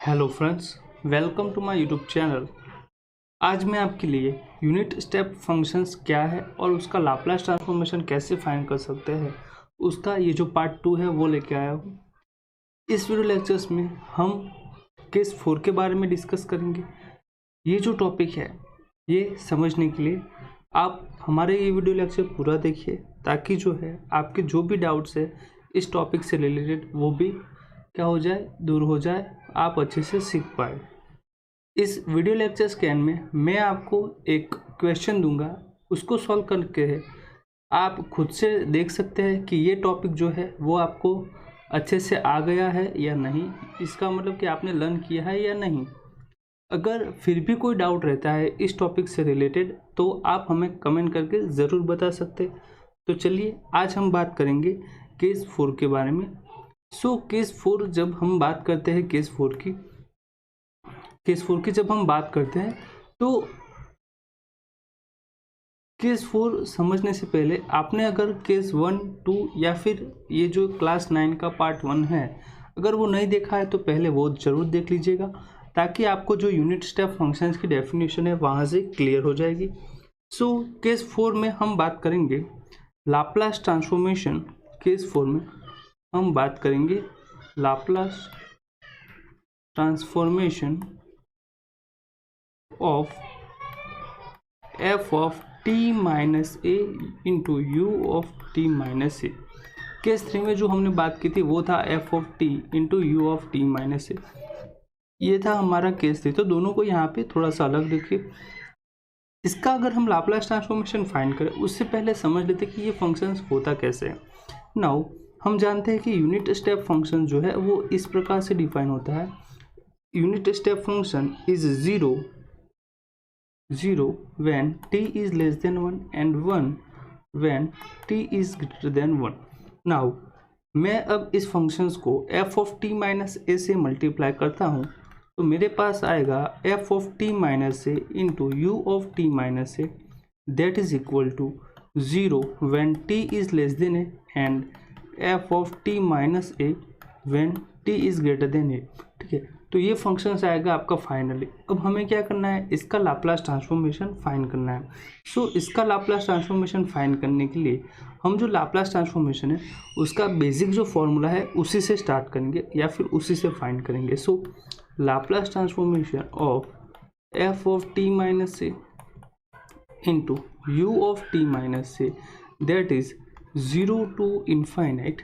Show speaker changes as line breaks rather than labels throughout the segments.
Hello friends, welcome to my YouTube channel. आज मैं आपके लिए यूनिट स्टेप फंक्शंस क्या है और उसका लाप्लास ट्रांसफॉर्मेशन कैसे फाइंड कर सकते हैं, उसका ये जो पार्ट 2 है वो लेके आया हूँ। इस वीडियो लेक्चर्स में हम केस 4 के बारे में डिस्कस करेंगे। ये जो टॉपिक है ये समझने के लिए आप हमारे ये वीडियो लेक्चर पूरा देखिए, ताकि जो है आपके जो भी डाउट्स है इस टॉपिक से रिलेटेड वो भी क्या हो जाए, दूर हो जाए, आप अच्छे से सीख पाए। इस वीडियो लेक्चर्स के एंड में मैं आपको एक क्वेश्चन दूंगा, उसको सॉल्व करके आप खुद से देख सकते हैं कि ये टॉपिक जो है वो आपको अच्छे से आ गया है या नहीं। इसका मतलब कि आपने लर्न किया है या नहीं। अगर फिर भी कोई डाउट रहता है इस टॉपिक से रिलेटेड तो आप हमें कमेंट करके ज़रूर बता सकते हैं। तो चलिए आज हम बात करेंगे केस 4 के बारे में। केस 4, जब हम बात करते हैं केस 4 की जब हम बात करते हैं तो केस 4 समझने से पहले आपने अगर केस 1, 2 या फिर ये जो क्लास 9 का पार्ट 1 है अगर वो नहीं देखा है तो पहले वो ज़रूर देख लीजिएगा, ताकि आपको जो यूनिट स्टेप फंक्शंस की डेफिनेशन है वहाँ से क्लियर हो जाएगी। केस 4 में हम बात करेंगे लाप्लास ट्रांसफॉर्मेशन। केस 4 में हम बात करेंगे Laplace transformation of f of t minus a into u of t minus A. Case 3 में जो हमने बात की थी वो था f of t into u of t minus a. ये था हमारा केस 3। तो दोनों को यहाँ पे थोड़ा सा अलग देखिए। इसका अगर हम लाप्लास ट्रांसफॉर्मेशन फाइंड करें उससे पहले समझ लेते कि ये फंक्शंस होता कैसे है। नाउ हम जानते हैं कि यूनिट स्टेप फंक्शन जो है वो इस प्रकार से डिफाइन होता है। Unit step function is zero when t is less than 1 and 1 when t is greater than 1। Now मैं अब इस फंक्शंस को f of t minus a से मल्टीप्लाई करता हूँ तो मेरे पास आएगा f of t minus a into u of t minus a, that is equal to 0 when t is less than a and f of t minus a when t is greater than a। ठीक है, तो ये functions आएगा आपका finally. अब हमें क्या करना है, इसका लाप्लास ट्रांसफॉर्मेशन फाइंड करना है। इसका लाप्लास ट्रांसफॉर्मेशन फाइंड करने के लिए हम जो लाप्लास ट्रांसफॉर्मेशन है उसका बेसिक जो फॉर्मूला है उसी से स्टार्ट करेंगे या फिर उसी से फाइंड करेंगे। Laplace transformation of f of t minus a into u of t minus a, that is 0 to infinite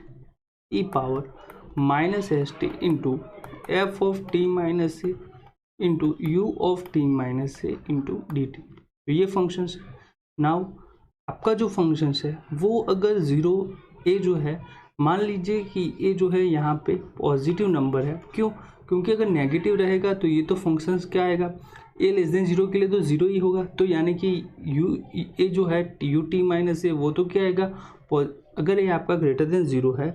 e power minus s t into f of t minus a into u of t minus a into d t. तो ये functions. Now आपका जो functions है वो अगर 0 a जो है, मान लीजिए कि a जो है यहाँ पे पॉजिटिव नंबर है। क्यों? क्योंकि अगर नेगेटिव रहेगा तो ये तो फंक्शंस क्या आएगा, a लेस देन 0 के लिए तो 0 ही होगा। तो यानी कि a जो है यू टी माइनस ए वो तो क्या आएगा, अगर ये आपका ग्रेटर देन 0 है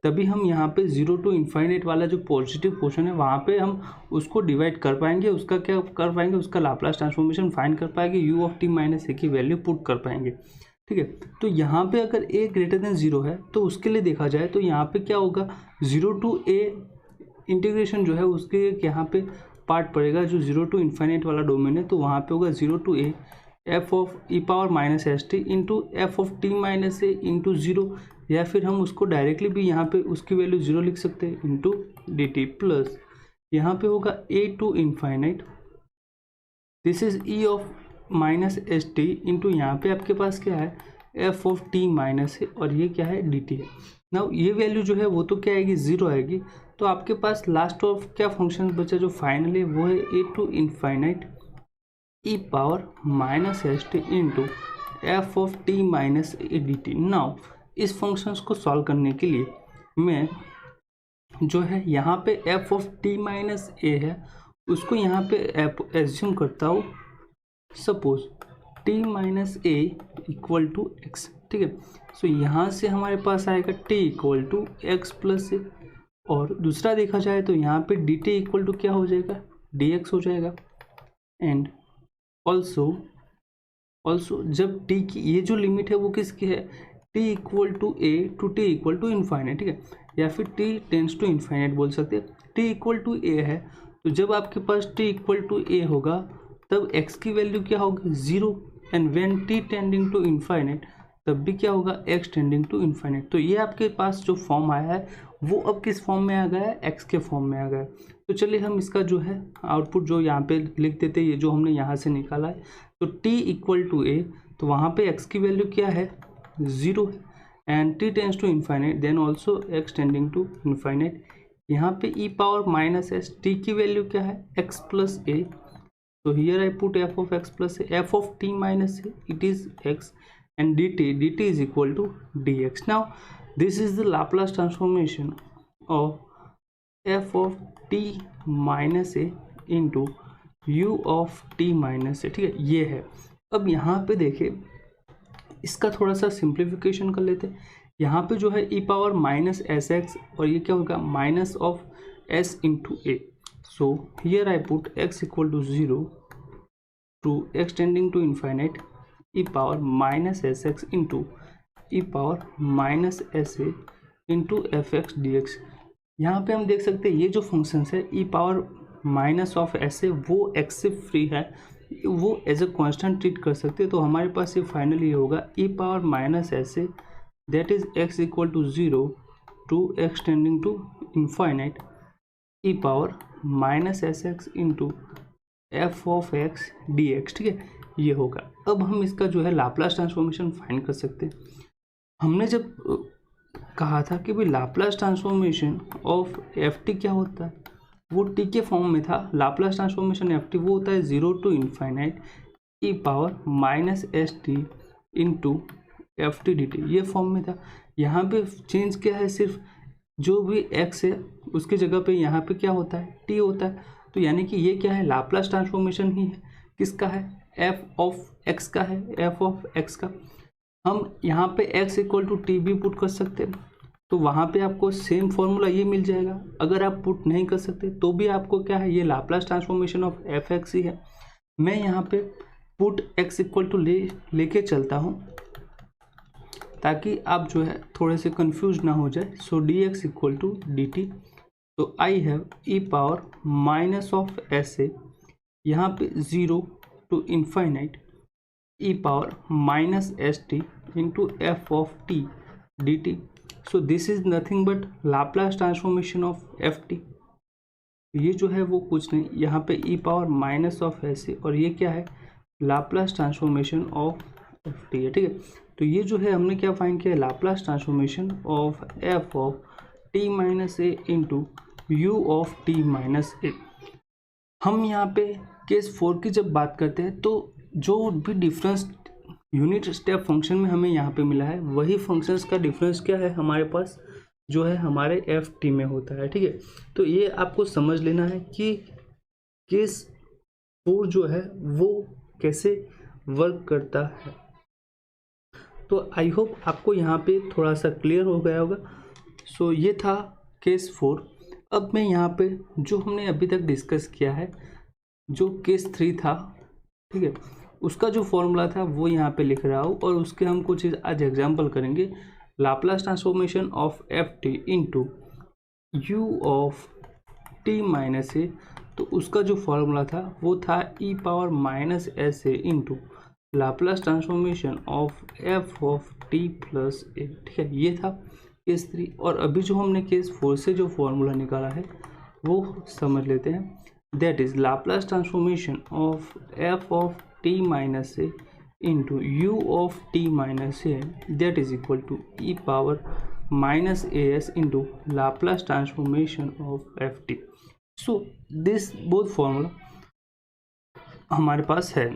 तभी हम यहाँ पे 0 टू इन्फाइनाइट वाला जो पॉजिटिव पोर्शन है वहाँ पे हम उसको डिवाइड कर पाएंगे। उसका क्या कर पाएंगे, उसका लाप्लास ट्रांसफॉर्मेशन फाइंड कर पाएंगे, यू ऑफ टी माइनस ए की वैल्यू पुट कर पाएंगे। ठीक है, तो यहाँ पे अगर ए ग्रेटर देन 0 है तो उसके लिए देखा जाए तो यहाँ पे क्या होगा, 0 टू ए इंटीग्रेशन जो है उसके यहाँ पे पार्ट पड़ेगा जो 0 टू इन्फाइनाइट वाला डोमेन है। तो वहाँ पे होगा 0 to a f of e power minus s t into f of t minus a into 0, या फिर हम उसको डायरेक्टली भी यहाँ पे उसकी वैल्यू 0 लिख सकते हैं इंटू डी टी, प्लस यहाँ पे होगा a to infinite, this is e of minus s t into यहाँ पे आपके पास क्या है एफ ऑफ टी माइनस है और ये क्या है डी टी है। नाउ ये वैल्यू जो है वो तो क्या आएगी, 0 आएगी। तो आपके पास लास्ट ऑफ क्या फंक्शन बचा जो फाइनली वो है a to infinite e power minus s t into f of t minus a d t. Now इस फंक्शंस को सॉल्व करने के लिए मैं जो है यहाँ पे f of t minus a है उसको यहाँ पे एज्यूम करता हूँ, suppose t minus a equal to x. ठीक है, यहाँ से हमारे पास आएगा t equal to x plus ए, और दूसरा देखा जाए तो यहाँ पे डी टी इक्वल टू क्या हो जाएगा, डी एक्स हो जाएगा। एंड ऑल्सो जब t की ये जो लिमिट है वो किसकी है, t equal to a to t equal to infinite. ठीक है, या फिर t टेंस टू इन्फाइनाइट बोल सकते हैं। t इक्वल टू ए है तो जब आपके पास t इक्वल टू a होगा तब x की वैल्यू क्या होगी 0, and when t tending to infinite तब भी क्या होगा x टेंडिंग टू इनफाइनाइट। तो ये आपके पास जो फॉर्म आया है वो अब किस फॉर्म में आ गया है, x के फॉर्म में आ गया है। तो चलिए हम इसका जो है आउटपुट जो यहाँ पे लिख देते हैं, ये जो हमने यहाँ से निकाला है। तो t इक्वल टू a, तो वहाँ पे x की वैल्यू क्या है 0 है, and t tends to infinite then also x tending to infinite. यहाँ पे e power minus s, t की वैल्यू क्या है x plus a, so here I put f of x plus a, f of t minus a, it is x, and dt is equal to dx. Now this is the Laplace transformation of f of t minus a into u of t minus a, ठीक है, ये है। अब यहाँ पे देखिए इसका थोड़ा सा सिंप्लीफिकेशन कर लेते हैं। यहाँ पे जो है e power minus s x, और ये क्या होगा minus of s into a, so here I put x equal to 0 to x tending to infinite e power minus sx into e power minus sa into fx dx। यहाँ पे हम देख सकते हैं ये जो फंक्शंस है e power minus of sa वो x से फ्री है, वो एज ए कांस्टेंट ट्रीट कर सकते हैं। तो हमारे पास ये फाइनली होगा e power minus sa that is x equal to 0 to x tending to infinite e power minus s x into f of x d x, ठीक है, ये होगा। अब हम इसका जो है लाप्लास ट्रांसफॉर्मेशन फाइंड कर सकते हैं। हमने जब कहा था कि भाई Laplace transformation of f T क्या होता है, वो टी के फॉर्म में था। लाप्लास ट्रांसफॉर्मेशन एफ टी वो होता है 0 to infinite e power minus s t into f t d t, ये फॉर्म में था। यहाँ पे चेंज क्या है, सिर्फ जो भी x है उसकी जगह पे यहाँ पे क्या होता है t होता है। तो यानी कि ये क्या है लाप्लास ट्रांसफॉर्मेशन ही है, किसका है f ऑफ x का है, f ऑफ x का। हम यहाँ पे x इक्वल टू टी भी पुट कर सकते हैं, तो वहाँ पे आपको सेम फॉर्मूला ये मिल जाएगा। अगर आप पुट नहीं कर सकते तो भी आपको क्या है, ये Laplace transformation of f x ही है। मैं यहाँ पे पुट x इक्वल टू लेके चलता हूँ ताकि आप जो है थोड़े से कंफ्यूज ना हो जाए। So d x equal to d t, तो I have e power minus of s a, यहाँ पे 0 to infinite e power minus s t into f of t d t. So this is nothing but Laplace transformation of f t. ये जो है वो कुछ नहीं, यहाँ पे e power minus of s a, और ये क्या है Laplace transformation of f t है, ठीक है। तो ये जो है हमने क्या फाइंड किया, Laplace transformation of f of t minus a into u of t minus a. हम यहाँ पे केस 4 की जब बात करते हैं तो जो भी डिफरेंस यूनिट स्टेप फंक्शन में हमें यहाँ पे मिला है वही फंक्शंस का डिफरेंस क्या है हमारे पास जो है हमारे एफ टी में होता है, ठीक है। तो ये आपको समझ लेना है कि केस 4 जो है वो कैसे वर्क करता है। तो आई होप आपको यहाँ पे थोड़ा सा क्लियर हो गया होगा। सो ये था केस 4। अब मैं यहाँ पे जो हमने अभी तक डिस्कस किया है, जो केस 3 था, ठीक है, उसका जो फॉर्मूला था वो यहाँ पे लिख रहा हूँ, और उसके हम कुछ आज एग्जांपल करेंगे। Laplace transformation of f t into u of t minus a, तो उसका जो फॉर्मूला था वो था e power minus s a into Laplace transformation of f of t plus a, ठीक है, ये था केस 3। और अभी जो हमने केस 4 से जो फॉर्मूला निकाला है वो समझ लेते हैं। That is Laplace transformation of f of t minus a into u of t minus a, that is equal to e power minus a s into Laplace transformation of f t. So this both formula हमारे पास है,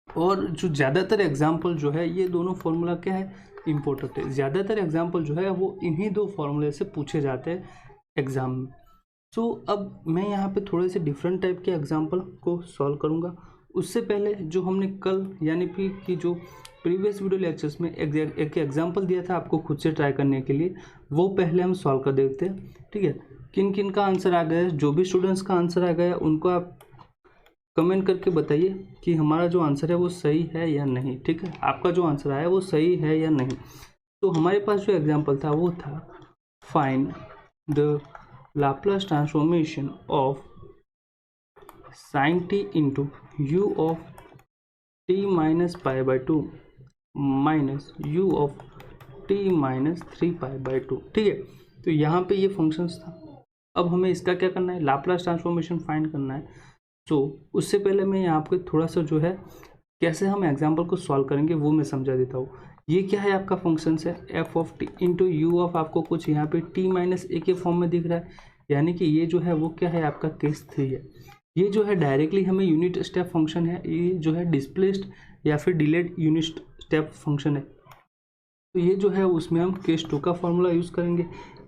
और जो ज़्यादातर example जो है ये दोनों फार्मूला क्या है इम्पोर्टेंट है। ज़्यादातर एग्जाम्पल जो है वो इन्हीं दो फार्मूले से पूछे जाते हैं एग्ज़ाम में। सो अब मैं यहाँ पे थोड़े से डिफरेंट टाइप के एग्जाम्पल को सॉल्व करूँगा। उससे पहले जो हमने कल यानी कि जो प्रीवियस वीडियो लेक्चर्स में एक एग्जाम्पल दिया था आपको खुद से ट्राई करने के लिए, वो पहले हम सॉल्व कर देखते हैं, ठीक है। किन किन का आंसर आ गया है, जो भी स्टूडेंट्स का आंसर आ गया उनको आप कमेंट करके बताइए कि हमारा जो आंसर है वो सही है या नहीं, ठीक है, आपका जो आंसर आया वो सही है या नहीं। तो हमारे पास जो एग्जांपल था वो था find the Laplace transformation of sine t into u of t minus pi by two minus u of t minus 3π/2। ठीक है, तो यहाँ पे ये फंक्शंस था। अब हमें इसका क्या करना है, लाप्लास ट्रांसफॉर्मेशन फाइंड करना है। तो उससे पहले मैं यहाँ पे थोड़ा सा जो है कैसे हम एग्जाम्पल को सॉल्व करेंगे वो मैं समझा देता हूँ। ये क्या है, आपका फंक्शंस है F of T into u of, आपको कुछ यहाँ पे टी माइनस ए के फॉर्म में दिख रहा है, यानी कि ये जो है वो क्या है, आपका केस 3 है। ये जो है डायरेक्टली हमें यूनिट स्टेप फंक्शन है, ये जो है डिस्प्लेस्ड या फिर डिलेड यूनिट स्टेप फंक्शन है। तो ये जो है उसमें हम केस 2 का फॉर्मूला यूज़ करेंगे।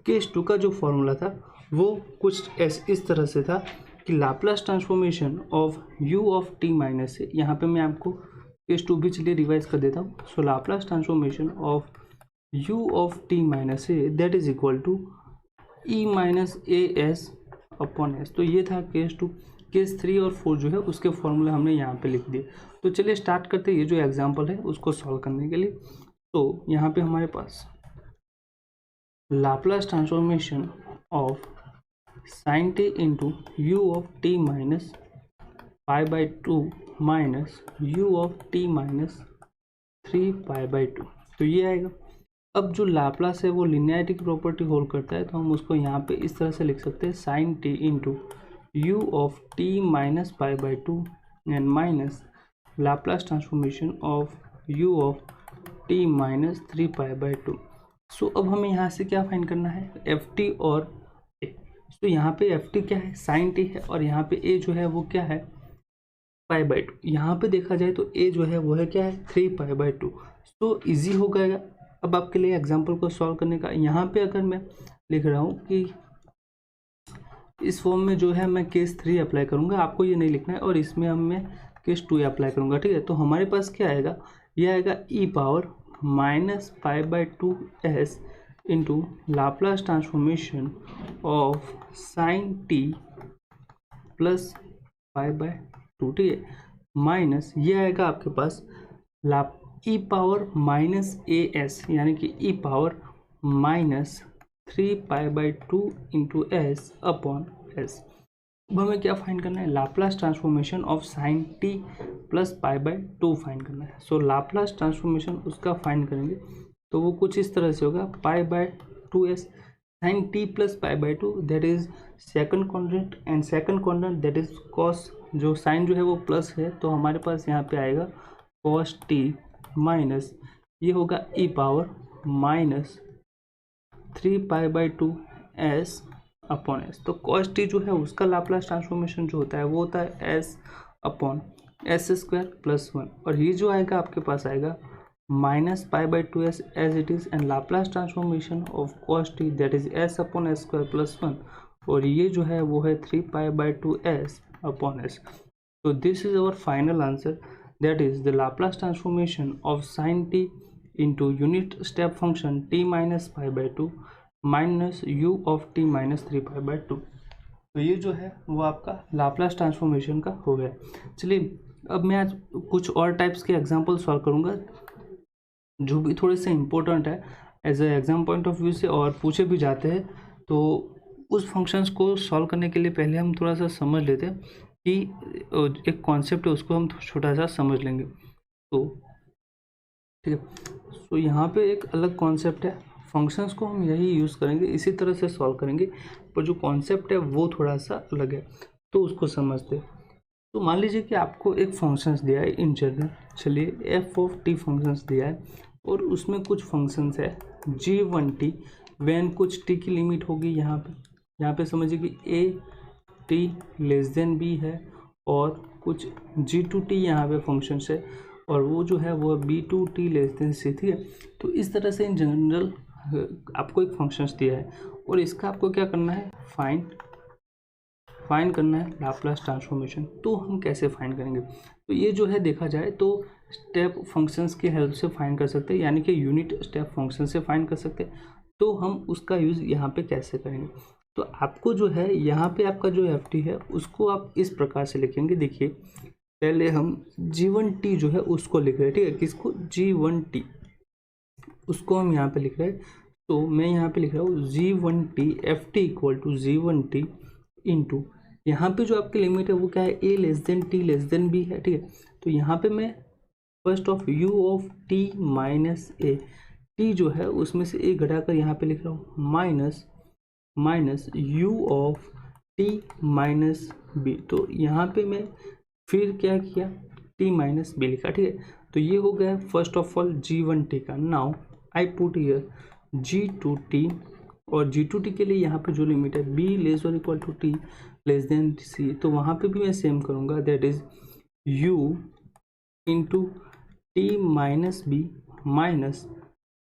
केस 2 का जो फॉर्मूला था वो कुछ इस तरह से था कि Laplace transformation of u of t minus a, यहाँ पे मैं आपको केस 2 भी चलिए रिवाइज कर देता हूँ। So Laplace transformation of u of t minus a that is equal to e minus a s upon s. तो ये था केस 2। केस 3 और 4 जो है उसके फॉर्मूले हमने यहाँ पे लिख दिए। तो चलिए स्टार्ट करते हैं ये जो एग्जाम्पल है उसको सॉल्व करने के लिए। तो यहाँ पे हमारे पास Laplace transformation of sine t into u of t minus π/2 minus u of t minus 3π/2, तो ये आएगा। अब जो लाप्लास है वो लिनियरिटी की प्रॉपर्टी होल्ड करता है, तो हम उसको यहाँ पे इस तरह से लिख सकते हैं sine t into u of t minus π/2 and minus Laplace transformation of u of t minus 3π/2। So अब हमें यहाँ से क्या फाइंड करना है, एफ टी और ए। तो यहाँ पे एफ टी क्या है, साइन टी है, और यहाँ पे ए जो है वो क्या है, π/2। यहाँ पे देखा जाए तो ए जो है वो है क्या है, 3π/2। तो इजी हो गएगा अब आपके लिए एग्जाम्पल को सॉल्व करने का। यहाँ पे अगर मैं लिख रहा हूँ कि इस फॉर्म में जो है मैं केस 3 अप्लाई करूँगा, आपको ये नहीं लिखना है, और इसमें हम मैं केस 2 अप्लाई करूँगा। ठीक है, तो हमारे पास क्या आएगा, ये आएगा e power minus π/2 s into Laplace transformation of sine t plus π/2। ठीक है, माइनस ये आएगा आपके पास e power minus a s, यानी कि e power minus 3π/2 into s upon s. अब हमें क्या फाइंड करना है, Laplace transformation of sine t plus π/2 find करना है। सो लाप्लास ट्रांसफॉर्मेशन उसका फाइंड करेंगे तो वो कुछ इस तरह से होगा π/2s sign t plus π/2 that is second constant and second constant that is cos, जो साइन जो है वो प्लस है तो हमारे पास यहाँ पे आएगा कॉस टी माइनस ये होगा e power minus 3π/2 s upon s. तो कॉस टी जो है उसका लाप्लास ट्रांसफॉर्मेशन जो होता है वो होता है s upon s square plus 1, और ये जो आएगा आपके पास आएगा minus π/2 s as it is, and Laplace transformation of cos t that is s upon s square plus 1, और ये जो है वो है 3π/2 एस अपॉन एस। तो this is our final answer, that is the Laplace transformation of sine t into unit step function t minus π/2 minus u of t minus 3π/2। तो ये जो है वो आपका लाप्लास ट्रांसफॉर्मेशन का हो गया। चलिए अब मैं आज कुछ और टाइप्स के एग्जांपल सॉल्व करूँगा जो भी थोड़े से इम्पोर्टेंट है as a exam point of view से, और पूछे भी जाते हैं। तो उस फंक्शंस को सॉल्व करने के लिए पहले हम थोड़ा सा समझ लेते हैं कि एक कॉन्सेप्ट है उसको हम छोटा सा समझ लेंगे। तो ठीक है, तो यहाँ पे एक अलग कॉन्सेप्ट है, फंक्शंस को हम यही यूज़ करेंगे, इसी तरह से सॉल्व करेंगे, पर जो कॉन्सेप्ट है वो थोड़ा सा अलग है, तो उसको समझते। तो मान लीजिए कि आपको एक फंक्शंस दिया है इन जनरल, चलिए एफ ऑफ टी फंक्शंस दिया है, और उसमें कुछ फंक्शंस है g1t वैन कुछ t की लिमिट होगी यहाँ पे समझिए कि a t less then b है, और कुछ g2t यहाँ पे फंक्शंस है, और वो जो है वो b2t लेस देन c। ठीक है, तो इस तरह से इन जनरल आपको एक फंक्शंस दिया है, और इसका आपको क्या करना है, फाइंड करना है लाप्लास ट्रांसफॉर्मेशन। तो हम कैसे फाइंड करेंगे, तो ये जो है देखा जाए तो स्टेप फंक्शंस की हेल्प से फाइंड कर सकते हैं, यानी कि यूनिट स्टेप फंक्शन से फाइंड कर सकते हैं। तो हम उसका यूज़ यहाँ पे कैसे करेंगे, तो आपको जो है यहाँ पे आपका जो एफ टी है उसको आप इस प्रकार से लिखेंगे। देखिए पहले हम g1t जो है उसको लिख रहे हैं, ठीक है, किसको, g1t, उसको हम यहाँ पे लिख रहे हैं। तो मैं यहाँ पे लिख रहा हूँ g1t f t equal to g1t into यहाँ पे जो आपकी लिमिट है वो क्या है, a less than t less then b है, ठीक है। तो यहाँ पे मैं first of u of t minus a, t जो है उसमें से a घटाकर यहाँ पे लिख रहा हूँ minus u of t minus b। तो यहाँ पे मैं फिर क्या किया, t माइनस b लिखा, ठीक है। तो ये हो गया फर्स्ट ऑफ ऑल g1t का। Now I put here g2t, और g2t के लिए यहाँ पे जो लिमिट है b लेस और equal to t less than c, तो वहाँ पे भी मैं सेम करूँगा, that is u into t minus b minus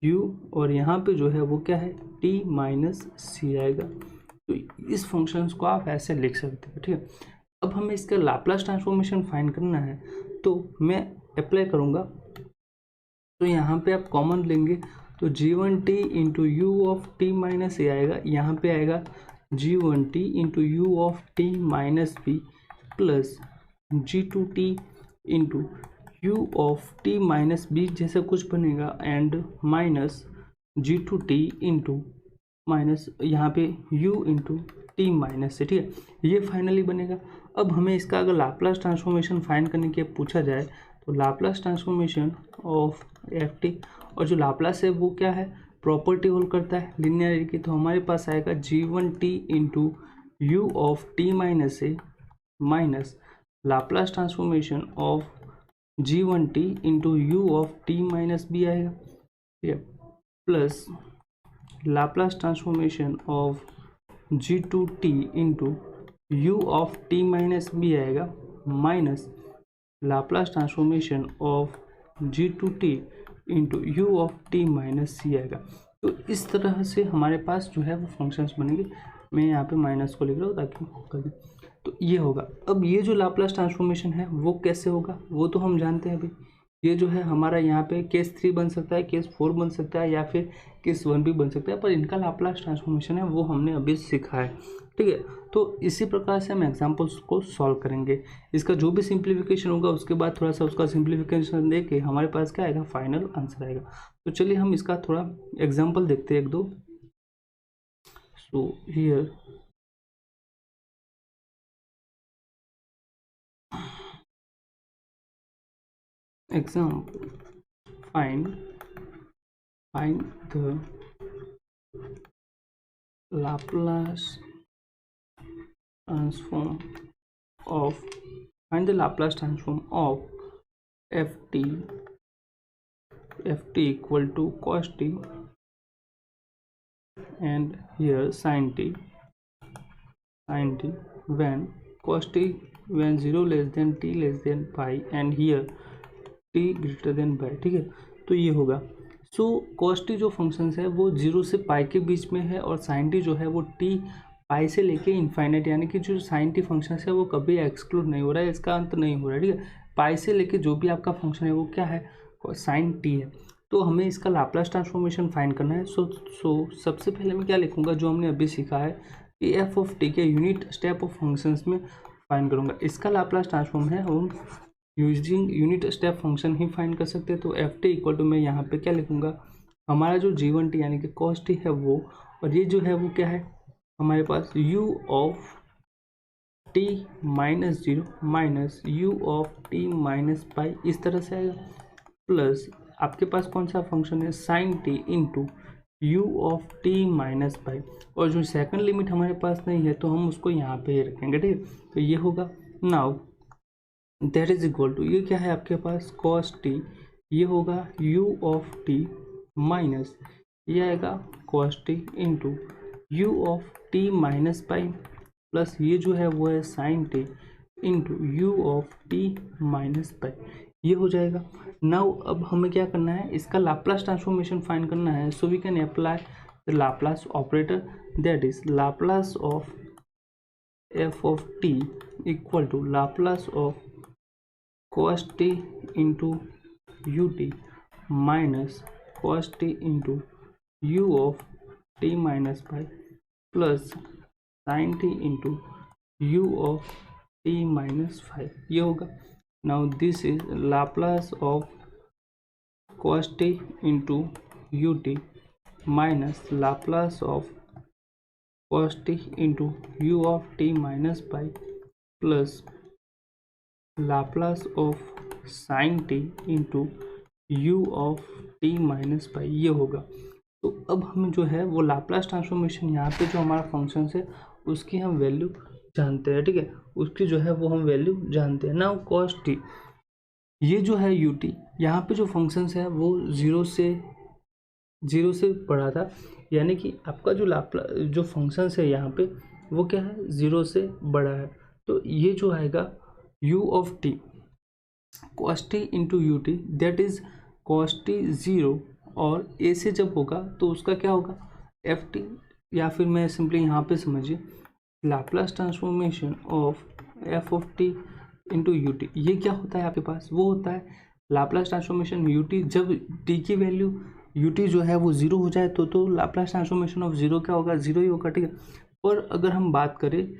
u, और यहाँ पे जो है वो क्या है, t माइनस c आएगा। तो इस फंक्शंस को आप ऐसे लिख सकते हो, ठीक है। अब हमें इसका लाप्लास ट्रांसफॉर्मेशन फाइंड करना है, तो मैं अप्लाई करूँगा। तो यहाँ पे आप कॉमन लेंगे, तो g1t into u of t minus a आएगा, यहाँ पे आएगा g1t into u of t minus b plus g2t into u of t minus b जैसा कुछ बनेगा, and minus g2t into minus यहाँ पे u इंटू टी माइनस से, ठीक है। ये फाइनली बनेगा। अब हमें इसका अगर लाप्लास ट्रांसफॉर्मेशन फाइंड करने के पूछा जाए, तो Laplace transformation of f T, और जो लाप्लास है वो क्या है, प्रॉपर्टी होल्ड करता है लिनियरिटी की। तो हमारे पास आएगा g1t into u of t minus a minus Laplace transformation of g1t into u of t minus b आएगा, ठीक है, plus Laplace transformation of g2t into u of t minus b आएगा, minus Laplace transformation of g2t into u of t minus c आएगा। तो इस तरह से हमारे पास जो है वो फंक्शंस बनेंगे। मैं यहाँ पे माइनस को लिख रहा हूँ ताकि कर दें। तो ये होगा। अब ये जो लाप्लास ट्रांसफॉर्मेशन है वो कैसे होगा, वो तो हम जानते हैं अभी। ये जो है हमारा यहाँ पे केस 3 बन सकता है, केस 4 बन सकता है, या फिर केस 1 भी बन सकता है, पर इनका लाप्लास ट्रांसफॉर्मेशन है वो हमने अभी सीखा है, ठीक है। तो इसी प्रकार से हम एग्जांपल्स को सॉल्व करेंगे। इसका जो भी सिंप्लीफिकेशन होगा उसके बाद थोड़ा सा उसका सिंप्लीफिकेशन दे के हमारे पास क्या आएगा, फाइनल आंसर आएगा। तो चलिए हम इसका थोड़ा एग्जाम्पल देखते हैं, एक दो। So here example, find the Laplace transform of ft equal to cos t and here sin t when cos t when 0 less than t less than pi and here t greater than pi, ठीक है। तो ये होगा। So cos t जो functions है वो 0 से पाई के बीच में है, और sin t जो है वो t पाई से लेके इन्फाइनाइट, यानी कि जो sin t फंक्शन है वो कभी एक्सक्लूड नहीं हो रहा है, इसका अंत नहीं हो रहा है, ठीक है। पाई से लेके जो भी आपका फंक्शन है वो क्या है, sin t है। तो हमें इसका लाप्लास ट्रांसफॉर्मेशन फाइंड करना है। सो सबसे पहले मैं क्या लिखूंगा, जो हमने अभी सीखा है कि एफ ऑफ टी के यूनिट स्टेप ऑफ फंक्शंस में फाइंड करूंगा। इसका लाप्लास ट्रांसफॉर्म है, हम यूजिंग यूनिट स्टेप फंक्शन ही फाइंड कर सकते हैं। तो एफ टी इक्वल टू मैं यहाँ पे क्या लिखूंगा, हमारा जो g1t यानी कि cos t है वो, और ये जो है वो क्या है हमारे पास u of t minus 0 minus u of t minus पाई, इस तरह से आएगा, प्लस आपके पास कौन सा फंक्शन है sin t into u of t minus पाई, और जो सेकंड लिमिट हमारे पास नहीं है तो हम उसको यहाँ पे ही रखेंगे, ठीक है। तो ये होगा। Now that is equal to, ये क्या है आपके पास cos t, ये होगा u ऑफ t माइनस ये आएगा cos t into u of t minus pi, plus ये जो है वो है sin t into u of t minus पाई, ये हो जाएगा। नाउ अब हमें क्या करना है, इसका लाप्लास ट्रांसफॉर्मेशन फाइंड करना है। So we can apply the Laplace operator, that is Laplace of f of t equal to Laplace of cos t into ut minus cos t into u of t minus pi plus sin t into u of t minus 5, ये होगा। Now this is Laplace of cos t into ut minus Laplace of cos t into u of t minus pi plus Laplace of sine t into u of t minus पाई, ये होगा। तो अब हम जो है वो लाप्लास ट्रांसफॉर्मेशन यहाँ पे जो हमारा फंक्शन है उसकी हम वैल्यू जानते हैं, ठीक है, उसकी जो है वो हम वैल्यू जानते हैं। नाउ कॉस टी, ये जो है यू टी, यहाँ पे जो फंक्शन है वो जीरो से बढ़ा था, यानी कि आपका जो फंक्शन है यहाँ पे वो क्या है, जीरो से बड़ा है। तो ये जो आएगा u of T cos t into U T, that is cos T zero, और ए से जब होगा तो उसका क्या होगा एफ टी, या फिर मैं सिंपली यहाँ पे समझिए Laplace transformation of f of T into U T. ये क्या होता है आपके पास, वो होता है लाप्लास ट्रांसफॉर्मेशन यू टी, जब टी की वैल्यू यू टी जो है वो जीरो हो जाए तो लाप्लास ट्रांसफॉर्मेशन ऑफ जीरो क्या होगा, जीरो ही होगा, ठीक है। और अगर हम बात करें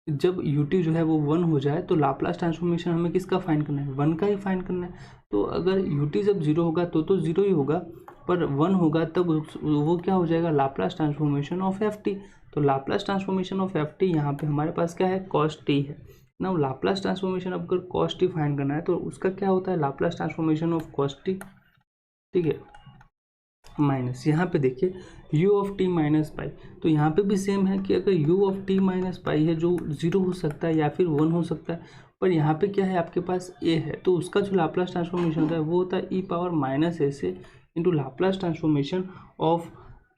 जब यू टी जो है वो वन हो जाए तो लाप्लास ट्रांसफॉर्मेशन हमें किसका फाइंड करना है, वन का ही फाइंड करना है। तो अगर यू टी जब जीरो होगा तो जीरो ही होगा, पर वन होगा तब वो क्या हो जाएगा, Laplace transformation of f t. तो Laplace transformation of f t यहाँ पे हमारे पास क्या है, कॉस टी है ना। लाप्लास ट्रांसफॉर्मेशन अगर कॉस टी फाइंड करना है तो उसका क्या होता है, Laplace transformation of cos T, ठीक है, माइनस यहाँ पे देखिए u ऑफ टी माइनस पाई। तो यहाँ पे भी सेम है कि अगर u ऑफ टी माइनस पाई है जो जीरो हो सकता है या फिर वन हो सकता है, पर यहाँ पे क्या है आपके पास a है, तो उसका जो लाप्लास ट्रांसफॉर्मेशन होता है वो होता है e power minus a s into Laplace transformation of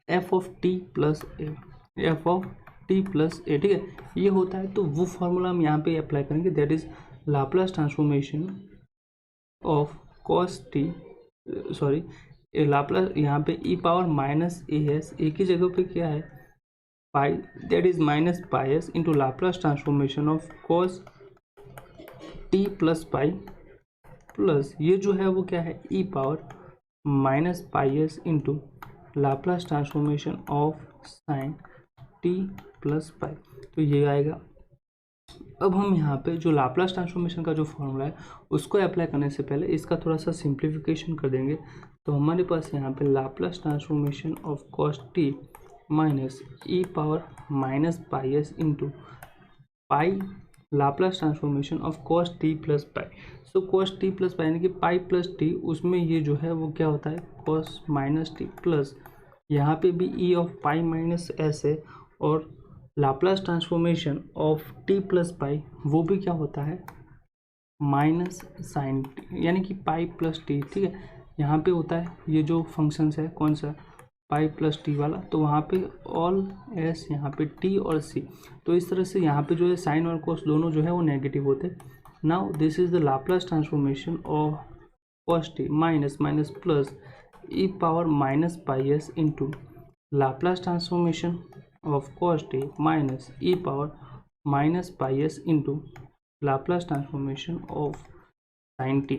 f of t plus a, f of t plus a, ठीक है, ये होता है। तो वो फॉर्मूला हम यहाँ पे अप्लाई करेंगे, that is Laplace transformation of cos t, sorry Laplace यहाँ पे e power minus a s, a की जगह पे क्या है pi, that is minus pi s into Laplace transformation of cos t plus pi plus ये जो है वो क्या है e power minus pi s into Laplace transformation of sine t plus pi. तो ये आएगा। अब हम यहाँ पे जो लाप्लास ट्रांसफॉर्मेशन का जो फॉर्मूला है उसको अप्लाई करने से पहले इसका थोड़ा सा सिंप्लीफिकेशन कर देंगे। तो हमारे पास यहाँ पे Laplace transformation of cos T minus E power minus pi s into pi Laplace transformation of cos t plus pi. So cos t plus पाई यानी कि पाई प्लस टी, उसमें ये जो है वो क्या होता है कॉस माइनस टी प्लस यहाँ पे भी ई ऑफ पाई माइनस एस है, और Laplace transformation of t plus पाई वो भी क्या होता है माइनस साइन टी, यानी कि पाई प्लस टी, ठीक है। यहाँ पे होता है ये जो फंक्शंस है कौन सा पाई प्लस टी वाला, तो वहाँ पे ऑल एस, यहाँ पे टी और सी, तो इस तरह से यहाँ पे जो है साइन और कोस दोनों जो है वो नेगेटिव होते। Now this is the Laplace transformation of cos T minus minus plus e power minus pi s into Laplace transformation of cos t minus e power minus pi s into Laplace transformation of sine T.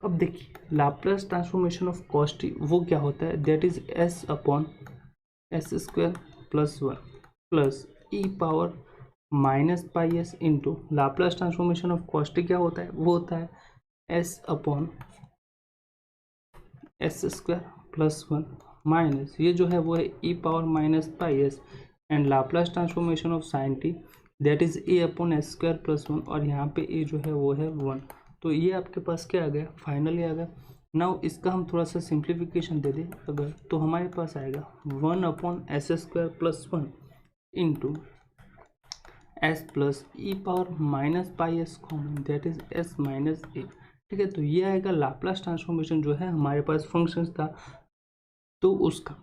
अब देखिए Laplace transformation of cos t वो क्या होता है, that is s upon s square plus one plus e power minus pi s into Laplace transformation of cos t क्या होता है, वो होता है s upon s square plus one minus ये जो है वो है e power minus pi s and Laplace transformation of sine t, that is a upon s square plus one, और यहाँ पे ए जो है वो है वन। तो ये आपके पास क्या आ गया, फाइनली आ गया। नाउ इसका हम थोड़ा सा सिंप्लीफिकेशन दे दें अगर, तो हमारे पास आएगा one upon s square plus one into s plus e power minus pi s common, that is s minus a, ठीक है। तो ये आएगा लाप्लास ट्रांसफॉर्मेशन जो है हमारे पास फंक्शंस था तो उसका।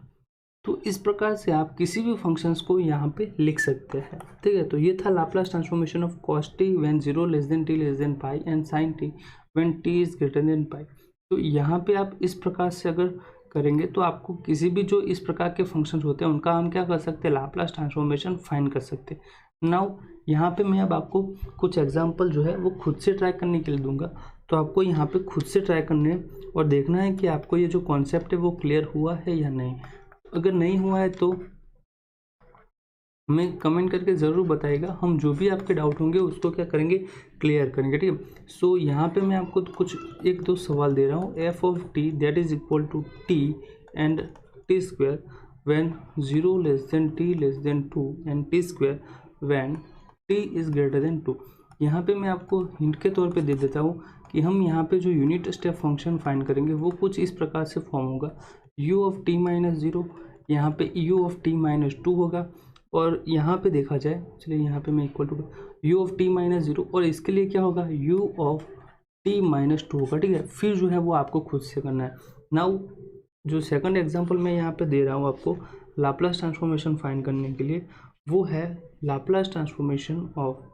तो इस प्रकार से आप किसी भी फंक्शंस को यहाँ पे लिख सकते हैं, ठीक है। तो ये था Laplace transformation of cos t when zero less than t less than pi and sine t when t is greater than pi. तो यहाँ पे आप इस प्रकार से अगर करेंगे तो आपको किसी भी जो इस प्रकार के फंक्शंस होते हैं उनका हम क्या कर सकते हैं, लाप्लास ट्रांसफॉर्मेशन फाइंड कर सकते हैं। नाउ यहाँ पे मैं अब आपको कुछ एग्जाम्पल जो है वो खुद से ट्राई करने के लिए दूंगा, तो आपको यहाँ पे खुद से ट्राई करने और देखना है कि आपको ये जो कॉन्सेप्ट है वो क्लियर हुआ है या नहीं। अगर नहीं हुआ है तो हमें कमेंट करके ज़रूर बताइएगा, हम जो भी आपके डाउट होंगे उसको क्या करेंगे, क्लियर करेंगे, ठीक है। सो यहाँ पे मैं आपको कुछ एक दो सवाल दे रहा हूँ। F of t that is equal to t and t square when 0 less than t less than 2 and t square when t is greater than 2। यहाँ पे मैं आपको हिंट के तौर पे दे देता हूँ कि हम यहाँ पे जो यूनिट स्टेप फंक्शन फाइंड करेंगे वो कुछ इस प्रकार से फॉर्म होगा, u ऑफ t माइनस 0, यहाँ पे u ऑफ t माइनस 2 होगा, और यहाँ पे देखा जाए, चलिए यहाँ पे मैं equal to u of t minus 0, और इसके लिए क्या होगा u ऑफ t माइनस 2 होगा। ठीक है, फिर जो है वो आपको खुद से करना है। नाउ जो सेकंड एग्जांपल मैं यहाँ पे दे रहा हूँ आपको लाप्लास ट्रांसफॉर्मेशन फाइंड करने के लिए, वो है Laplace transformation of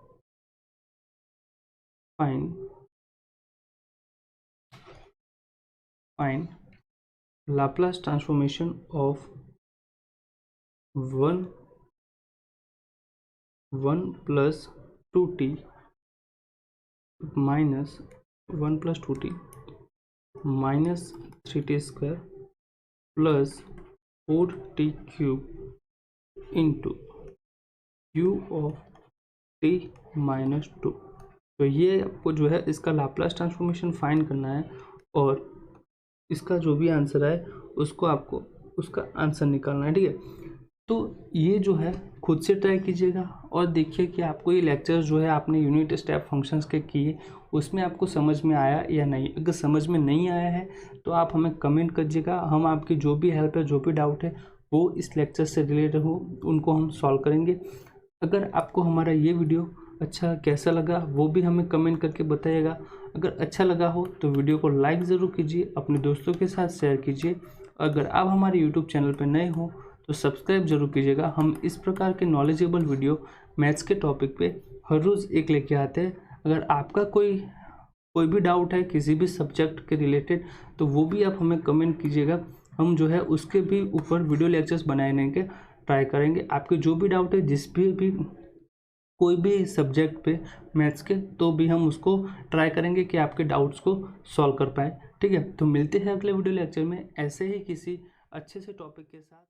find Laplace transformation of 1 plus 2t minus 1 plus 2t minus 3t square plus 4t cube into u of t minus 2। तो ये आपको जो है इसका लाप्लास ट्रांसफॉर्मेशन फाइंड करना है, और इसका जो भी आंसर है उसको आपको उसका आंसर निकालना है। ठीक है, तो ये जो है खुद से ट्राई कीजिएगा और देखिए कि आपको ये लेक्चर्स जो है आपने यूनिट स्टेप फंक्शंस के किए उसमें आपको समझ में आया या नहीं। अगर समझ में नहीं आया है तो आप हमें कमेंट करिएगा, हम आपकी जो भी हेल्प है, जो भी डाउट है वो इस लेक्चर से रिलेटेड हो उनको हम सॉल्व करेंगे। अगर आपको हमारा ये वीडियो अच्छा कैसा लगा वो भी हमें कमेंट करके बताइएगा। अगर अच्छा लगा हो तो वीडियो को लाइक ज़रूर कीजिए, अपने दोस्तों के साथ शेयर कीजिए। अगर आप हमारे यूट्यूब चैनल पर नए हो तो सब्सक्राइब जरूर कीजिएगा। हम इस प्रकार के नॉलेजेबल वीडियो मैथ्स के टॉपिक पे हर रोज़ एक लेके आते हैं। अगर आपका कोई भी डाउट है किसी भी सब्जेक्ट के रिलेटेड तो वो भी आप हमें कमेंट कीजिएगा, हम जो है उसके भी ऊपर वीडियो लेक्चर्स बनाने के ट्राई करेंगे। आपके जो भी डाउट है जिस भी कोई भी सब्जेक्ट पे मैथ्स के, तो भी हम उसको ट्राई करेंगे कि आपके डाउट्स को सॉल्व कर पाए। ठीक है, तो मिलते हैं अगले वीडियो लेक्चर में ऐसे ही किसी अच्छे से टॉपिक के साथ।